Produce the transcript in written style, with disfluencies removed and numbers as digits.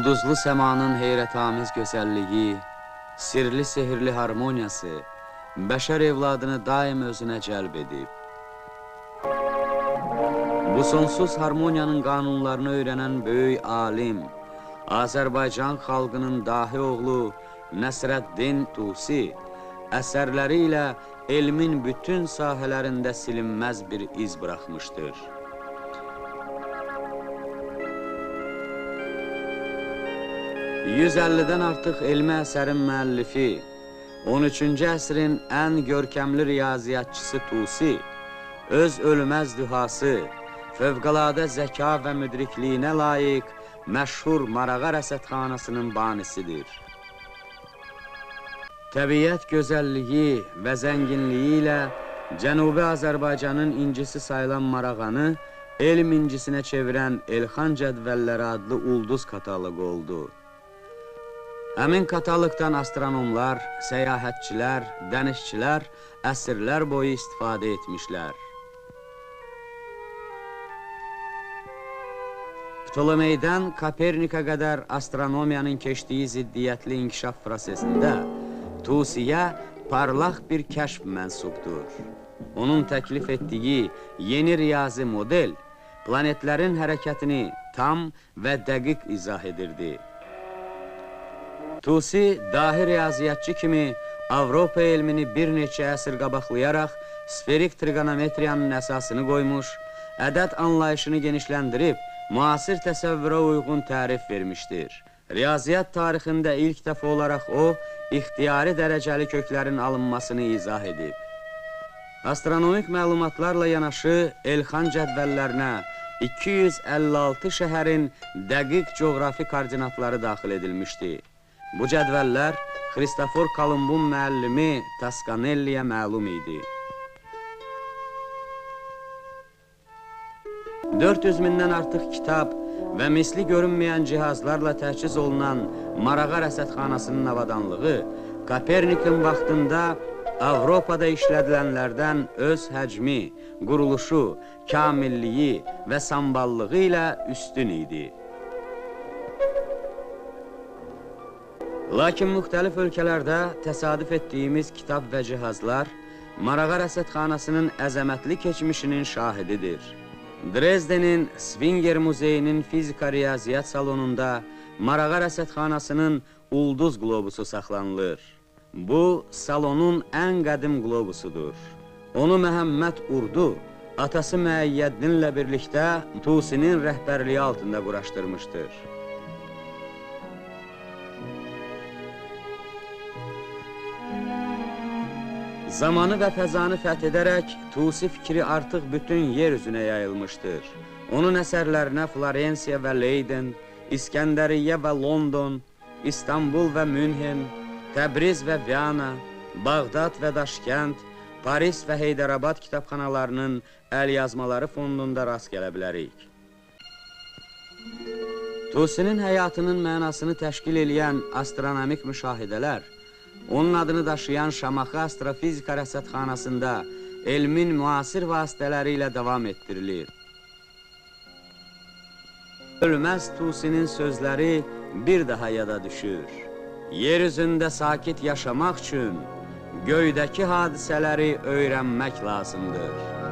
Ulduzlu səmanın heyrətamiz gözəlliyi, sirli sehirli harmoniyası bəşər evladını daim özünə cəlb edib. Bu sonsuz harmoniyanın qanunlarını öyrənən böyük alim, Azərbaycan xalqının dahi oğlu Nəsrəddin Tusi əsərləri ilə elmin bütün sahələrində silinməz bir iz buraxmışdır. 150-dən artıq elmi əsərin müəllifi, 13-cü əsrin ən görkəmli riyaziyyatçısı Tusi, öz ölməz dühası, fövqəladə zəka və müdrikliyinə layiq məşhur Marağa rəsədxanasının banisidir. Təbiət gözəlliyi və zənginliyi ilə Cənubi Azərbaycanın incisi sayılan Marağanı elm incisinə çevirən Elxan Cədvəlləri adlı ulduz kataloqu oldu. Həmin kataloqdan astronomlar, səyahətçilər, dənizçilər əsrlər boyu istifadə etmişlər. Ptolemeydən Kopernikə qədər astronomiyanın keçdiyi ziddiyyətli inkişaf prosesində Tusiyə parlaq bir kəşf mənsubdur. Onun təklif etdiyi yeni riyazi model planetlərin hərəkətini tam və dəqiq izah edirdi. Tusi, dahi riyaziyyatçı kimi Avropa elmini bir neçə əsr qabaqlayaraq sferik trigonometriyanın əsasını qoymuş, ədəd anlayışını genişləndirib, müasir təsəvvürə uyğun tərif vermişdir. Riyaziyyat tarixində ilk dəfə olaraq o, ixtiyari dərəcəli köklərin alınmasını izah edib. Astronomik məlumatlarla yanaşı Elxan cədvəllərinə 256 şəhərin dəqiq coğrafi koordinatları daxil edilmişdi. Bu cədvəllər Xristofor Kolumbun müəllimi Toscanelliyə məlum idi. 400 mindən artıq kitab və misli görünməyən cihazlarla təchiz olunan Marağa rəsədxanasının avadanlığı Kopernikin vaxtında Avropada işlədilənlərdən öz həcmi, quruluşu, kamilliyi və samballığı ilə üstün idi. Lakin müxtəlif ölkələrdə təsadüf etdiyimiz kitab və cihazlar Marağa rəsədxanasının əzəmətli keçmişinin şahididir. Dresdenin Svinger Muzeyinin fizika riyaziyyat salonunda Marağa rəsədxanasının ulduz qlobusu saxlanılır. Bu, salonun ən qədim qlobusudur. Onu Məhəmməd Urdu, atası Müəyyəddinlə birlikdə Tusinin rəhbərliyi altında quraşdırmışdır. Zamanı və fəzanı fəth edərək Tusi fikri artıq bütün yer üzünə yayılmışdır. Onun əsərlərinə Florensiya və Leyden, İskəndəriyyə və London, İstanbul və Münhen, Təbriz və Viyana, Bağdad və Daşkənd, Paris və Heydərabad kitabxanalarının əlyazmaları fondunda rast gələ bilərik. Tusinin həyatının mənasını təşkil edən astronomik müşahidələr, onun adını daşıyan Şamaxı Astrofizika rəsədxanasında elmin müasir vasitələri ilə davam etdirilir. Ölməz Tusinin sözləri bir daha yada düşür. Yer üzündə sakit yaşamaq üçün göydəki hadisələri öyrənmək lazımdır.